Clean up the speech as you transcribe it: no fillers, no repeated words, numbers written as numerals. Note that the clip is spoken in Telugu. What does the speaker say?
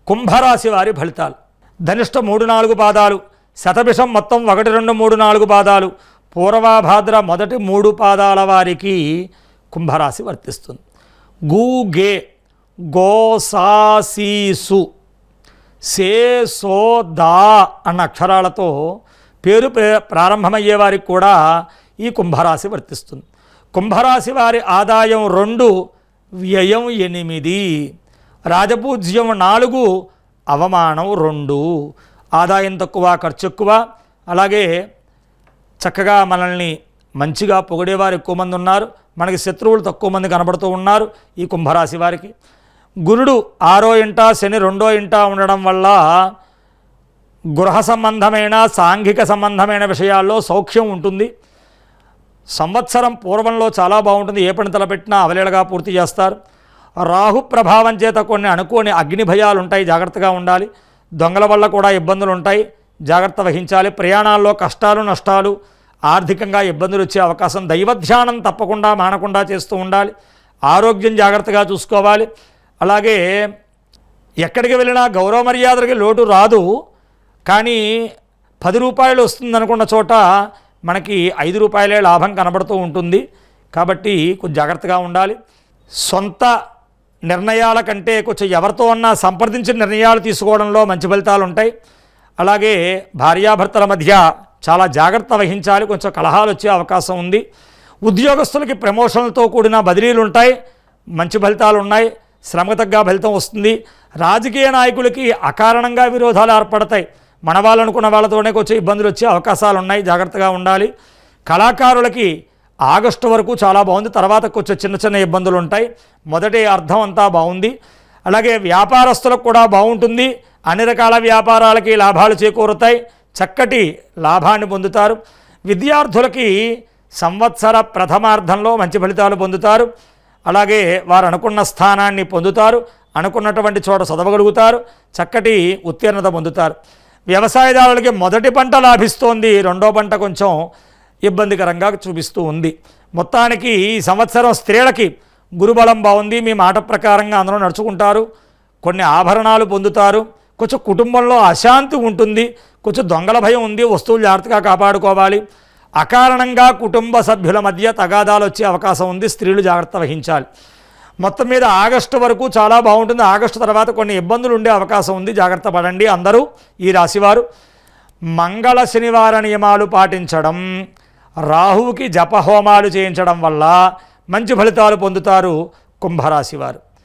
కుంభరాశి వారి ఫలితాలు. ధనిష్ట 3-4 పాదాలు, శతభిషం మొత్తం 1, 2, 3, 4 పాదాలు, పూర్వభాద్ర మొదటి 3 పాదాల వారికి కుంభరాశి వర్తిస్తుంది. గు గే గో సా సీ సు సే సో దా అన్న అక్షరాలతో పేరు ప్రారంభమయ్యే వారికి కూడా ఈ కుంభరాశి వర్తిస్తుంది. కుంభరాశి వారి ఆదాయం 2, వ్యయం 8, రాజపూజ్యం 4, అవమానం 2. ఆదాయం తక్కువ, ఖర్చు ఎక్కువ. అలాగే చక్కగా మనల్ని మంచిగా పొగిడేవారు ఎక్కువ మంది ఉన్నారు, మనకి శత్రువులు తక్కువ మంది కనబడుతూ ఉన్నారు ఈ కుంభరాశి వారికి. గురుడు 6వ ఇంట, శని 2వ ఇంట ఉండడం వల్ల గృహ సంబంధమైన సాంఘిక సంబంధమైన విషయాల్లో సౌఖ్యం ఉంటుంది. సంవత్సరం పూర్వంలో చాలా బాగుంటుంది, ఏ పని తలపెట్టినా అవలేళగా పూర్తి చేస్తారు. రాహు ప్రభావం చేత కొన్ని అనుకోని అగ్ని భయాలు ఉంటాయి, జాగ్రత్తగా ఉండాలి. దొంగల వల్ల కూడా ఇబ్బందులు ఉంటాయి, జాగ్రత్త వహించాలి. ప్రయాణాల్లో కష్టాలు నష్టాలు, ఆర్థికంగా ఇబ్బందులు వచ్చే అవకాశం. దైవధ్యానం తప్పకుండా మానకుండా చేస్తూ ఉండాలి. ఆరోగ్యం జాగ్రత్తగా చూసుకోవాలి. అలాగే ఎక్కడికి వెళ్ళినా గౌరవ మర్యాదలకి లోటు రాదు, కానీ 10 రూపాయలు వస్తుందనుకున్న చోట మనకి 5 రూపాయలే లాభం కనబడుతూ ఉంటుంది. కాబట్టి కొంచెం జాగ్రత్తగా ఉండాలి. సొంత నిర్ణయాల కంటే కొంచెం ఎవరితో అన్నా సంప్రదించిన నిర్ణయాలు తీసుకోవడంలో మంచి ఫలితాలు ఉంటాయి. అలాగే భార్యాభర్తల మధ్య చాలా జాగ్రత్త వహించాలి, కొంచెం కలహాలు వచ్చే అవకాశం ఉంది. ఉద్యోగస్తులకి ప్రమోషన్లతో కూడిన బదిలీలు ఉంటాయి, మంచి ఫలితాలు ఉన్నాయి, శ్రమకు తగ్గ ఫలితం వస్తుంది. రాజకీయ నాయకులకి అకారణంగా విరోధాలు ఏర్పడతాయి, మన వాళ్ళు అనుకున్న వాళ్ళతోనే కొంచెం ఇబ్బందులు వచ్చే అవకాశాలు ఉన్నాయి, జాగ్రత్తగా ఉండాలి. కళాకారులకి ఆగస్టు వరకు చాలా బాగుంది, తర్వాత కొంచెం చిన్న చిన్న ఇబ్బందులు ఉంటాయి. మొదటి అర్థం అంతా బాగుంది. అలాగే వ్యాపారస్తులకు కూడా బాగుంటుంది, అన్ని రకాల వ్యాపారాలకి లాభాలు చేకూరుతాయి, చక్కటి లాభాన్ని పొందుతారు. విద్యార్థులకి సంవత్సర ప్రథమార్థంలో మంచి ఫలితాలు పొందుతారు. అలాగే వారు అనుకున్న స్థానాన్ని పొందుతారు, అనుకున్నటువంటి చోట చదవగలుగుతారు, చక్కటి ఉత్తీర్ణత పొందుతారు. వ్యవసాయదారులకి మొదటి పంట లాభిస్తోంది, 2వ పంట కొంచెం ఇబ్బందికరంగా చూపిస్తూ ఉంది. మొత్తానికి ఈ సంవత్సరం స్త్రీలకి గురుబలం బాగుంది, మీ మాట ప్రకారంగా అందరూ నడుచుకుంటారు, కొన్ని ఆభరణాలు పొందుతారు. కొంచెం కుటుంబంలో అశాంతి ఉంటుంది, కొంచెం దొంగల భయం ఉంది, వస్తువులు జాగ్రత్తగా కాపాడుకోవాలి. అకారణంగా కుటుంబ సభ్యుల మధ్య తగాదాలు వచ్చే అవకాశం ఉంది, స్త్రీలు జాగ్రత్త వహించాలి. మొత్తం మీద ఆగస్టు వరకు చాలా బాగుంటుంది. ఆగస్టు తర్వాత కొన్ని ఇబ్బందులు ఉండే అవకాశం ఉంది, జాగ్రత్త పడండి అందరూ ఈ రాశివారు. మంగళ శనివార నియమాలు పాటించడం, రాహువుకి జపహోమాలు చేయించడం వల్ల మంచి ఫలితాలు పొందుతారు కుంభరాశివారు.